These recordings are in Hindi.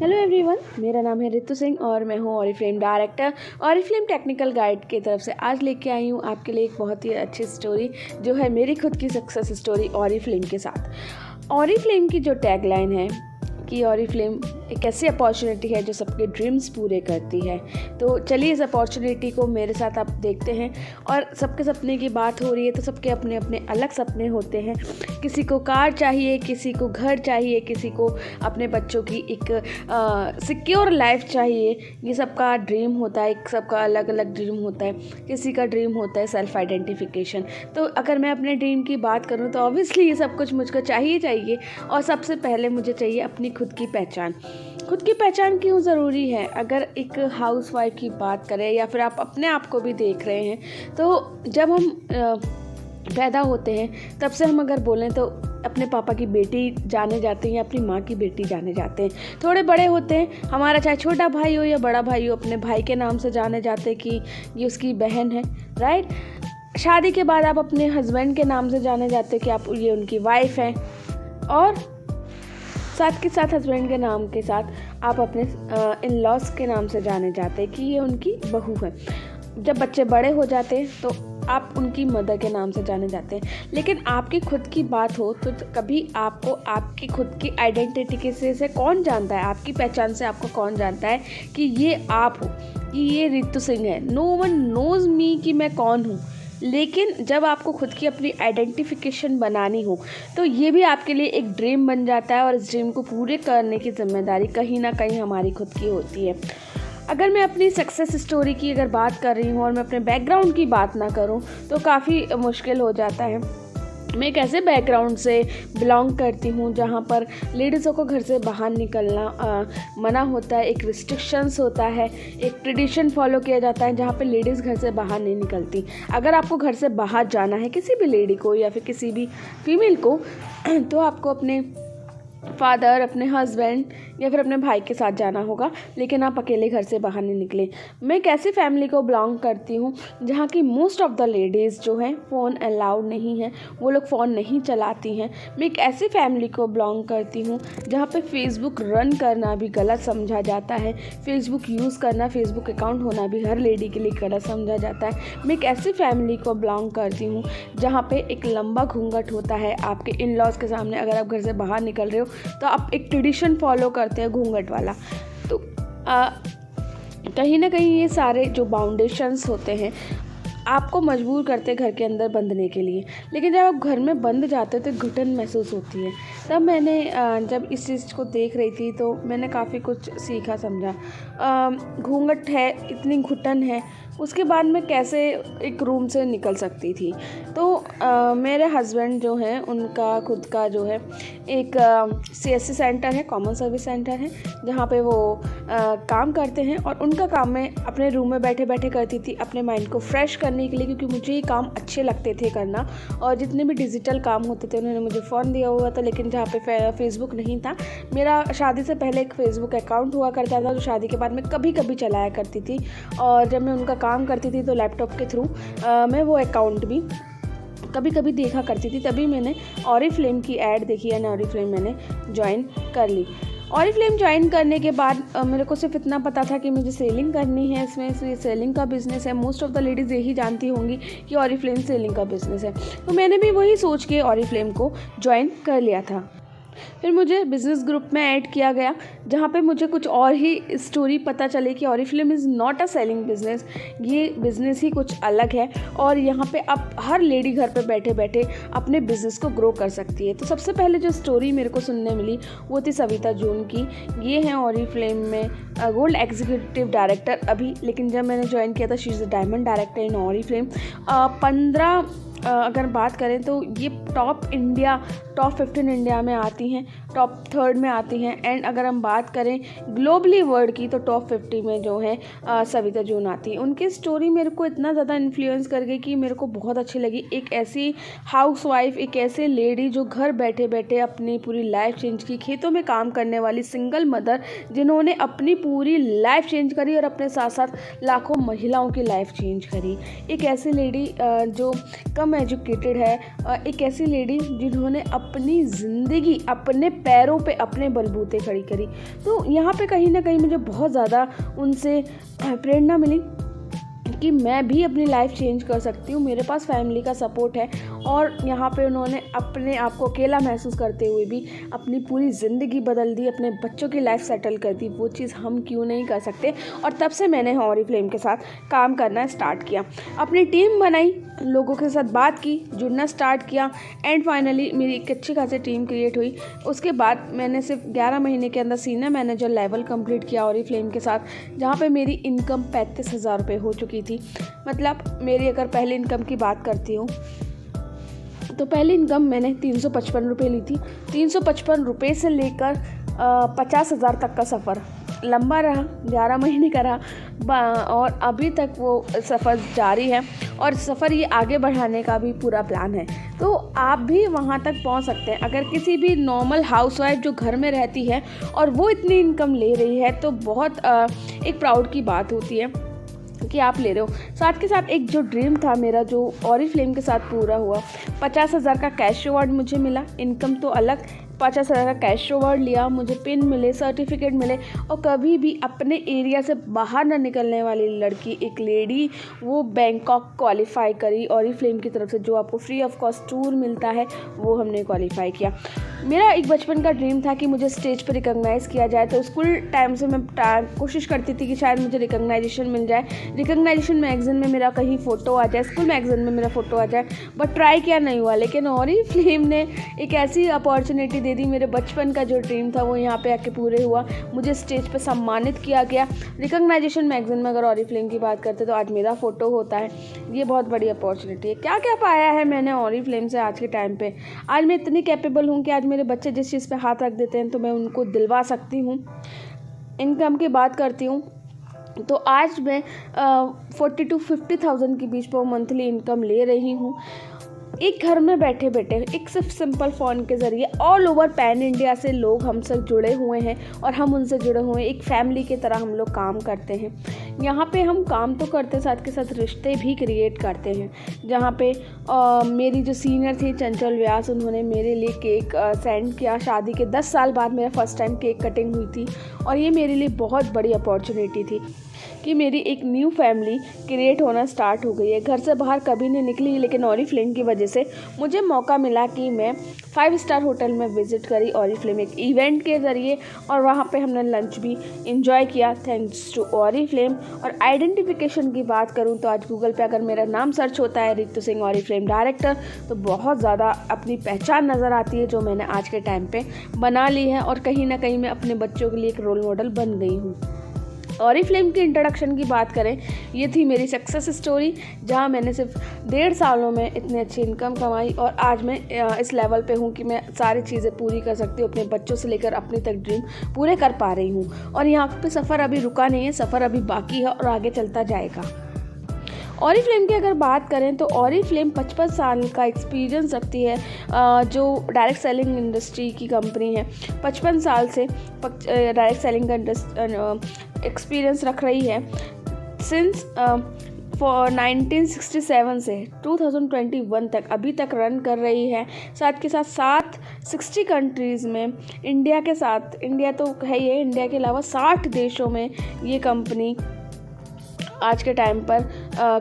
हेलो एवरीवन, मेरा नाम है रितु सिंह और मैं हूँ Oriflame director. Oriflame technical guide की तरफ से आज लेके आई हूँ आपके लिए एक बहुत ही अच्छी स्टोरी जो है मेरी खुद की सक्सेस स्टोरी ऑरिफ्लेम के साथ। ऑरिफ्लेम की जो टैगलाइन है कि ऑरिफ्लेम एक ऐसी अपॉर्चुनिटी है जो सबके ड्रीम्स पूरे करती है। तो चलिए इस अपॉर्चुनिटी को मेरे साथ आप देखते हैं। और सबके सपने की बात हो रही है तो सबके अपने अपने अलग सपने होते हैं। किसी को कार चाहिए, किसी को घर चाहिए, किसी को अपने बच्चों की एक सिक्योर लाइफ चाहिए। ये सबका ड्रीम होता है, एक सबका अलग अलग ड्रीम होता है। किसी का ड्रीम होता है सेल्फ आइडेंटिफिकेशन। तो अगर मैं अपने ड्रीम की बात करूँ तो ऑब्वियसली ये सब कुछ मुझको चाहिए। और सबसे पहले मुझे चाहिए अपनी खुद की पहचान। खुद की पहचान क्यों ज़रूरी है? अगर एक हाउसवाइफ की बात करें या फिर आप अपने आप को भी देख रहे हैं तो जब हम पैदा होते हैं तब से हम अगर बोलें तो अपने पापा की बेटी जाने जाते हैं या अपनी माँ की बेटी जाने जाते हैं। थोड़े बड़े होते हैं, हमारा चाहे छोटा भाई हो या बड़ा भाई हो, अपने भाई के नाम से जाने जाते हैं कि ये उसकी बहन है, राइट। शादी के बाद आप अपने हस्बैंड के नाम से जाने जाते हैं कि आप ये उनकी वाइफ हैं। और साथ के साथ हस्बैंड के नाम के साथ आप अपने इन लॉज के नाम से जाने जाते हैं कि ये उनकी बहू है। जब बच्चे बड़े हो जाते हैं तो आप उनकी मदर के नाम से जाने जाते हैं। लेकिन आपकी खुद की बात हो तो कभी आपको आपकी खुद की आइडेंटिटी से कौन जानता है, आपकी पहचान से आपको कौन जानता है कि ये आप हो, कि ये रितु सिंह है। नो वन नोज़ मी कि मैं कौन हूँ। लेकिन जब आपको खुद की अपनी आइडेंटिफिकेशन बनानी हो तो ये भी आपके लिए एक ड्रीम बन जाता है। और इस ड्रीम को पूरे करने की जिम्मेदारी कहीं ना कहीं हमारी खुद की होती है। अगर मैं अपनी सक्सेस स्टोरी की अगर बात कर रही हूँ और मैं अपने बैकग्राउंड की बात ना करूँ तो काफ़ी मुश्किल हो जाता है। मैं एक ऐसे बैकग्राउंड से बिलोंग करती हूँ जहाँ पर लेडीज़ों को घर से बाहर निकलना मना होता है। एक रिस्ट्रिक्शंस होता है, एक ट्रेडिशन फॉलो किया जाता है जहाँ पे लेडीज़ घर से बाहर नहीं निकलती। अगर आपको घर से बाहर जाना है, किसी भी लेडी को या फिर किसी भी फीमेल को, तो आपको अपने फादर, अपने हस्बैंड या फिर अपने भाई के साथ जाना होगा, लेकिन आप अकेले घर से बाहर नहीं निकले। मैं एक ऐसी फैमिली को बिलोंग करती हूँ जहाँ की मोस्ट ऑफ़ द लेडीज़ जो हैं फ़ोन अलाउड नहीं है, वो लोग फ़ोन नहीं चलाती हैं। मैं एक ऐसी फैमिली को बिलोंग करती हूँ जहाँ पे फेसबुक रन करना भी गलत समझा जाता है। फेसबुक यूज़ करना, फेसबुक अकाउंट होना भी हर लेडी के लिए गलत समझा जाता है। मैं एक ऐसी फैमिली को बिलोंग करती हूँ जहाँ पे एक लंबा घूंघट होता है आपके इन लॉज के सामने। अगर आप घर से बाहर निकल रहे हो तो आप एक ट्रेडिशन फॉलो करते हैं घूंघट वाला। तो कहीं ना कहीं ये सारे जो बाउंडेशंस होते हैं आपको मजबूर करते हैं घर के अंदर बंधने के लिए। लेकिन जब आप घर में बंध जाते हो तो घुटन महसूस होती है। तब मैंने जब इस चीज़ को देख रही थी तो मैंने काफ़ी कुछ सीखा समझा। घूंघट है, इतनी घुटन है, उसके बाद मैं कैसे एक रूम से निकल सकती थी। तो मेरे हस्बैंड जो हैं उनका खुद का जो है एक CSC सेंटर है, कॉमन सर्विस सेंटर है, जहाँ पे वो काम करते हैं। और उनका काम मैं अपने रूम में बैठे बैठे करती थी अपने माइंड को फ्रेश करने के लिए, क्योंकि मुझे ये काम अच्छे लगते थे करना। और जितने भी डिजिटल काम होते थे उन्होंने मुझे फ़ोन दिया हुआ था, लेकिन जहाँ पे फेसबुक नहीं था। मेरा शादी से पहले एक फेसबुक अकाउंट हुआ करता था जो शादी के बाद मैं कभी कभी चलाया करती थी। और जब मैं उनका काम करती थी तो लैपटॉप के थ्रू मैं वो अकाउंट भी कभी कभी देखा करती थी। तभी मैंने ऑरिफ्लेम की ऐड देखी एंड ऑरिफ्लेम मैंने ज्वाइन कर ली। ऑरिफ्लेम ज्वाइन करने के बाद मेरे को सिर्फ इतना पता था कि मुझे सेलिंग करनी है। इसमें सेलिंग का बिज़नेस है। मोस्ट ऑफ़ द लेडीज़ यही जानती होंगी कि ऑरिफ्लेम सेलिंग का बिज़नेस है। तो मैंने भी वही सोच के ऑरिफ्लेम को ज्वाइन कर लिया था। फिर मुझे बिज़नेस ग्रुप में ऐड किया गया जहाँ पे मुझे कुछ और ही स्टोरी पता चले कि Oriflame is not a selling business, ये बिज़नेस ही कुछ अलग है। और यहाँ पे आप हर लेडी घर पे बैठे बैठे अपने बिज़नेस को ग्रो कर सकती है। तो सबसे पहले जो स्टोरी मेरे को सुनने मिली वो थी सविता जून की। ये हैं ऑरिफ्लेम में गोल्ड एग्जीक्यूटिव डायरेक्टर अभी, लेकिन जब मैंने ज्वाइन किया था she is the diamond director in Oriflame. 15 अगर बात करें तो ये टॉप 15 इंडिया में आती हैं, टॉप 3 में आती हैं। एंड अगर हम बात करें ग्लोबली वर्ल्ड की तो टॉप 50 में जो है सविता जून आती है। उनकी स्टोरी मेरे को इतना ज़्यादा इन्फ्लुएंस कर गई कि मेरे को बहुत अच्छी लगी। एक ऐसी हाउसवाइफ, एक ऐसे लेडी जो घर बैठे बैठे अपनी पूरी लाइफ चेंज की, खेतों में काम करने वाली सिंगल मदर जिन्होंने अपनी पूरी लाइफ चेंज करी और अपने साथ साथ लाखों महिलाओं की लाइफ चेंज करी। एक ऐसी लेडी जो कम कम एजुकेटेड है, एक ऐसी लेडी जिन्होंने अपनी ज़िंदगी अपने पैरों पे अपने बलबूते खड़ी करी। तो यहाँ पे कहीं ना कहीं मुझे बहुत ज़्यादा उनसे प्रेरणा मिली कि मैं भी अपनी लाइफ चेंज कर सकती हूँ। मेरे पास फैमिली का सपोर्ट है और यहाँ पे उन्होंने अपने आप को अकेला महसूस करते हुए भी अपनी पूरी ज़िंदगी बदल दी, अपने बच्चों की लाइफ सेटल कर दी। वो चीज़ हम क्यों नहीं कर सकते। और तब से मैंने ऑरिफ्लेम के साथ काम करना स्टार्ट किया, अपनी टीम बनाई, लोगों के साथ बात की, जुड़ना स्टार्ट किया एंड फाइनली मेरी एक अच्छी खासी टीम क्रिएट हुई। उसके बाद मैंने सिर्फ 11 महीने के अंदर सीनियर मैनेजर लेवल कंप्लीट किया ऑरिफ्लेम के साथ, जहाँ पे मेरी इनकम 35,000 रुपये हो चुकी थी। मतलब मेरी अगर पहली इनकम की बात करती हूँ तो पहली इनकम मैंने 355 रुपये ली थी। 355 रुपये से लेकर 50,000 तक का सफ़र लंबा रहा, 11 महीने का रहा और अभी तक वो सफ़र जारी है और सफ़र ये आगे बढ़ाने का भी पूरा प्लान है। तो आप भी वहाँ तक पहुँच सकते हैं। अगर किसी भी नॉर्मल हाउसवाइफ जो घर में रहती है और वो इतनी इनकम ले रही है तो बहुत एक प्राउड की बात होती है कि आप ले रहे हो। साथ के साथ एक जो ड्रीम था मेरा जो ऑरिफ्लेम के साथ पूरा हुआ, 50,000 का कैश अवार्ड मुझे मिला। इनकम तो अलग, 50,000 का कैश अवार्ड लिया, मुझे पिन मिले, सर्टिफिकेट मिले और कभी भी अपने एरिया से बाहर ना निकलने वाली लड़की, एक लेडी, वो बैंकॉक क्वालिफाई करी ऑरिफ्लेम की तरफ से। जो आपको फ्री ऑफ कॉस्ट टूर मिलता है वो हमने क्वालिफाई किया। मेरा एक बचपन का ड्रीम था कि मुझे स्टेज पर रिकॉग्नाइज़ किया जाए, तो स्कूल टाइम से मैं कोशिश करती थी कि शायद मुझे रिकॉग्नाइजेशन मिल जाए, रिकॉग्नाइजेशन मैगज़ीन में मेरा कहीं फ़ोटो आ जाए, स्कूल मैगज़ीन में मेरा फ़ोटो आ जाए। बट ट्राई किया, नहीं हुआ। लेकिन ऑरिफ्लेम ने एक ऐसी अपॉर्चुनिटी दे दी, मेरे बचपन का जो ड्रीम था वो यहाँ पे आके पूरे हुआ। मुझे स्टेज पे सम्मानित किया गया। रिकॉग्नाइजेशन मैगज़ीन में अगर ऑरिफ्लेम की बात करते तो आज मेरा फ़ोटो होता है। ये बहुत बड़ी अपॉर्चुनिटी है। क्या क्या पाया है मैंने ऑरिफ्लेम से आज के टाइम पे। आज मैं इतनी कैपेबल हूँ कि आज मेरे बच्चे जिस चीज़ पे हाथ रख देते हैं तो मैं उनको दिलवा सकती हूँ। इनकम की बात करती हूँ तो आज मैं 40 to 50,000 के बीच पर मंथली इनकम ले रही हूँ। एक घर में बैठे बैठे एक सिर्फ सिंपल फ़ोन के ज़रिए ऑल ओवर पैन इंडिया से लोग हमसे जुड़े हुए हैं और हम उनसे जुड़े हुए हैं। एक फैमिली की तरह हम लोग काम करते हैं। यहाँ पे हम काम तो करते हैं, साथ के साथ रिश्ते भी क्रिएट करते हैं। जहाँ पे मेरी जो सीनियर थी चंचल व्यास, उन्होंने मेरे लिए केक सेंड किया। शादी के 10 साल बाद मेरा फर्स्ट टाइम केक कटिंग हुई थी और ये मेरे लिए बहुत बड़ी अपॉर्चुनिटी थी कि मेरी एक न्यू फैमिली क्रिएट होना स्टार्ट हो गई है। घर से बाहर कभी नहीं निकली, लेकिन ऑरिफ्लेम की वजह से मुझे मौका मिला कि मैं 5 स्टार होटल में विज़िट करी ऑरिफ्लेम एक इवेंट के ज़रिए और वहाँ पे हमने लंच भी इंजॉय किया थैंक्स टू ऑरिफ्लेम। और आइडेंटिफिकेशन की बात करूँ तो आज गूगल पे अगर मेरा नाम सर्च होता है रितु सिंह ऑरिफ्लेम डायरेक्टर, तो बहुत ज़्यादा अपनी पहचान नज़र आती है जो मैंने आज के टाइम पे बना ली है और कहीं ना कहीं मैं अपने बच्चों के लिए एक रोल मॉडल बन गई हूँ। ऑरिफ्लेम की इंट्रोडक्शन की बात करें, ये थी मेरी सक्सेस स्टोरी, जहाँ मैंने सिर्फ 1.5 सालों में इतनी अच्छी इनकम कमाई और आज मैं इस लेवल पे हूँ कि मैं सारी चीज़ें पूरी कर सकती हूँ। अपने बच्चों से लेकर अपने तक ड्रीम पूरे कर पा रही हूँ और यहाँ पे सफ़र अभी रुका नहीं है, सफ़र अभी बाकी है और आगे चलता जाएगा। ऑरिफ्लेम की अगर बात करें तो ऑरिफ्लेम 55 साल का एक्सपीरियंस रखती है, जो डायरेक्ट सेलिंग इंडस्ट्री की कंपनी है। 55 साल से डायरेक्ट सेलिंग का एक्सपीरियंस रख रही है। सिंस 1967 से 2021 तक अभी तक रन कर रही है। साथ के साथ 60 कंट्रीज़ में इंडिया के साथ, इंडिया तो है ही है, इंडिया के अलावा 60 देशों में ये कंपनी आज के टाइम पर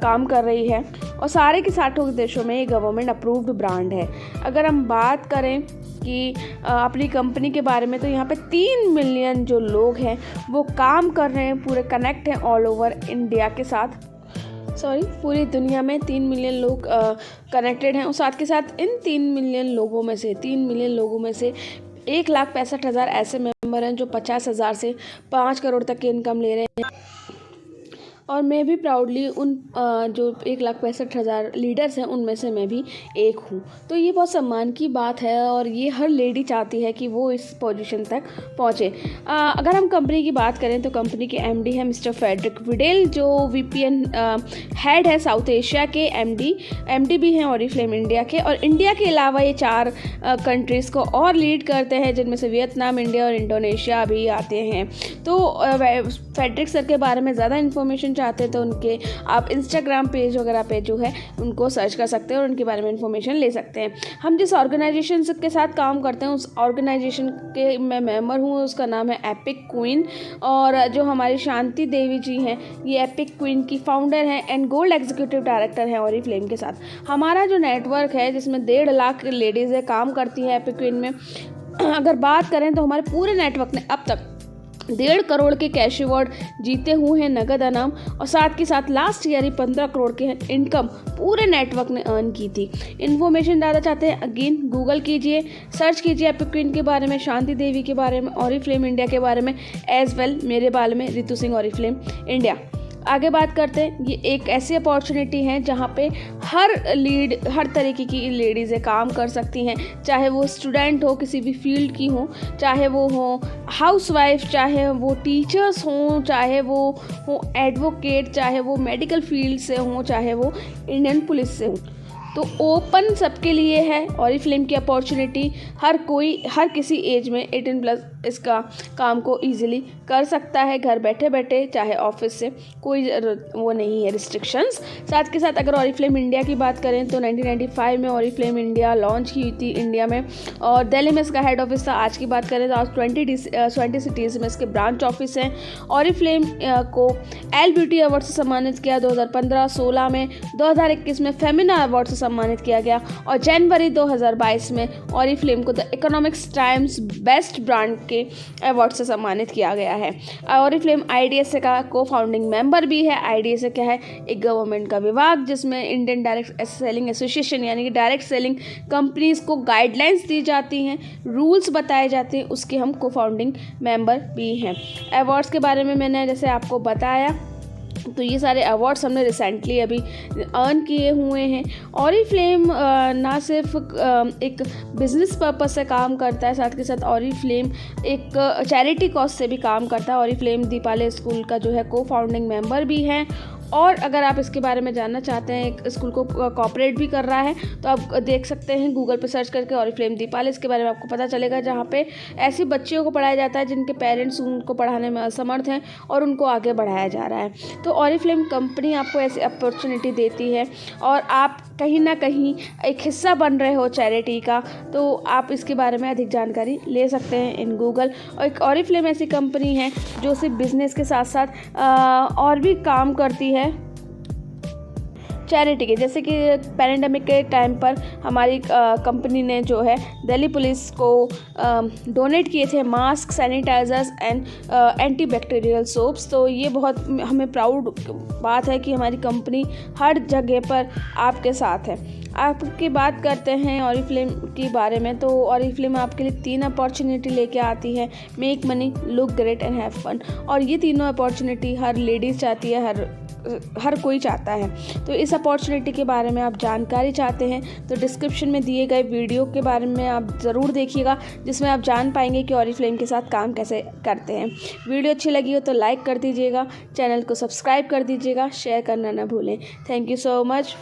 काम कर रही है और सारे के 60 देशों में ये गवर्नमेंट अप्रूव्ड ब्रांड है। अगर हम बात करें कि अपनी कंपनी के बारे में तो यहाँ पे 3 मिलियन जो लोग हैं वो काम कर रहे हैं, पूरे कनेक्ट हैं ऑल ओवर इंडिया के साथ, पूरी दुनिया में 3 मिलियन लोग कनेक्टेड हैं। और साथ के साथ इन 3 मिलियन लोगों में से 1,65,000 ऐसे मेंबर हैं जो 50,000 से 5 करोड़ तक की इनकम ले रहे हैं। और मैं भी प्राउडली उन जो 1,65,000 लीडर्स हैं उनमें से मैं भी एक हूँ। तो ये बहुत सम्मान की बात है और ये हर लेडी चाहती है कि वो इस पोजीशन तक पहुँचे। अगर हम कंपनी की बात करें तो कंपनी के एमडी हैं मिस्टर फ्रेडरिक विडेल, जो वीपीएन हेड है साउथ एशिया के एमडी भी हैं ऑरिफ्लेम इंडिया के। और इंडिया के अलावा ये 4 कंट्रीज़ को और लीड करते हैं, जिनमें से वियतनाम, इंडिया और इंडोनेशिया भी आते हैं। तो फ्रेडरिक सर के बारे में ज़्यादा इन्फॉर्मेशन चाहते हैं तो उनके आप इंस्टाग्राम पेज वगैरह पे जो है उनको सर्च कर सकते हैं और उनके बारे में इन्फॉर्मेशन ले सकते हैं। हम जिस ऑर्गेनाइजेशन के साथ काम करते हैं उस ऑर्गेनाइजेशन के मैं मेंबर हूँ, उसका नाम है एपिक क्वीन। और जो हमारी शांति देवी जी हैं, ये एपिक क्वीन की फाउंडर हैं एंड गोल्ड एग्जीक्यूटिव डायरेक्टर हैं ऑरिफ्लेम के साथ। हमारा जो नेटवर्क है जिसमें 1.5 लाख लेडीज़ है काम करती है एपिक क्वीन में, अगर बात करें तो हमारे पूरे नेटवर्क ने अब तक 1.5 करोड़ के कैश अवार्ड जीते हुए हैं, नगद इनाम, और साथ के साथ लास्ट ईयर ही 15 करोड़ के इनकम पूरे नेटवर्क ने अर्न की थी। इन्फॉर्मेशन ज़्यादा चाहते हैं, अगेन गूगल कीजिए, सर्च कीजिए एपिक क्वीन के बारे में, शांति देवी के बारे में, ऑरिफ्लेम इंडिया के बारे में, एज वेल मेरे बारे में रितु सिंह ऑरिफ्लेम इंडिया। आगे बात करते हैं, ये एक ऐसी अपॉर्चुनिटी है जहाँ पे हर तरीके की लेडीज़ें काम कर सकती हैं, चाहे वो स्टूडेंट हो, किसी भी फील्ड की हो, चाहे वो हो हाउसवाइफ, चाहे वो टीचर्स हों, चाहे वो हो एडवोकेट, चाहे वो मेडिकल फील्ड से हों, चाहे वो इंडियन पुलिस से हों। तो ओपन सबके लिए है ऑरिफ्लेम की अपॉर्चुनिटी। हर किसी एज में 18+ इसका काम को इजीली कर सकता है घर बैठे बैठे, चाहे ऑफिस से, कोई वो नहीं है रिस्ट्रिक्शंस। साथ के साथ अगर ऑरिफ्लेम इंडिया की बात करें तो 1995 में ऑरिफ्लेम इंडिया लॉन्च की थी इंडिया में, और दिल्ली में इसका हेड ऑफिस था। आज की बात करें तो आज 20 सिटीज़ में इसके ब्रांच ऑफिस हैं। ऑरिफ्लेम को एल ब्यूटी अवार्ड से सम्मानित किया 2015-16 में, 2021 में फेमिना अवार्ड से सम्मानित किया गया, और जनवरी 2022 में ऑरिफ्लेम को the economics times best brand के अवार्ड से सम्मानित किया गया है। ऑरिफ्लेम IDSA का को फाउंडिंग मेंबर भी है। IDSA क्या है? एक गवर्नमेंट का विभाग जिसमें इंडियन डायरेक्ट सेलिंग एसोसिएशन यानी कि डायरेक्ट सेलिंग कंपनीज को गाइडलाइंस दी जाती हैं, रूल्स बताए जाते हैं, उसके हम को फाउंडिंग मेंबर भी हैं। अवार्ड्स के बारे में मैंने जैसे आपको बताया, तो ये सारे अवार्ड्स हमने रिसेंटली अभी अर्न किए हुए हैं। ऑरिफ्लेम ना सिर्फ एक बिज़नेस पर्पस से काम करता है, साथ के साथ ऑरिफ्लेम एक चैरिटी कॉज से भी काम करता है। ऑरिफ्लेम दीपाले स्कूल का जो है को फाउंडिंग मेंबर भी है। और अगर आप इसके बारे में जानना चाहते हैं, एक स्कूल को कॉपरेट भी कर रहा है, तो आप देख सकते हैं गूगल पे सर्च करके ऑरिफ्लेम दीपाल, इसके बारे में आपको पता चलेगा, जहाँ पे ऐसे बच्चियों को पढ़ाया जाता है जिनके पेरेंट्स उनको पढ़ाने में असमर्थ हैं और उनको आगे बढ़ाया जा रहा है। तो ऑरिफ्लेम कंपनी आपको ऐसी अपॉर्चुनिटी देती है और आप कहीं ना कहीं एक हिस्सा बन रहे हो चैरिटी का, तो आप इसके बारे में अधिक जानकारी ले सकते हैं इन गूगल। और एक ऑरिफ्लेम ऐसी कंपनी है जो सिर्फ बिजनेस के साथ साथ और भी काम करती है चैरिटी के, जैसे कि पैंडेमिक के टाइम पर हमारी कंपनी ने जो है दिल्ली पुलिस को डोनेट किए थे mask, sanitisers and antibacterial soaps. तो ये बहुत हमें प्राउड बात है कि हमारी कंपनी हर जगह पर आपके साथ है। आपकी बात करते हैं ऑरिफ्लेम के बारे में, तो ऑरिफ्लेम आपके लिए 3 अपॉर्चुनिटी लेके आती है, make money, look great and have fun. और ये तीनों अपॉर्चुनिटी हर लेडीज़ चाहती है, हर कोई चाहता है। तो इस अपॉर्चुनिटी के बारे में आप जानकारी चाहते हैं तो डिस्क्रिप्शन में दिए गए वीडियो के बारे में आप ज़रूर देखिएगा, जिसमें आप जान पाएंगे कि ऑरिफ्लेम के साथ काम कैसे करते हैं। वीडियो अच्छी लगी हो तो लाइक कर दीजिएगा, चैनल को सब्सक्राइब कर दीजिएगा, शेयर करना ना भूलें। Thank you so much.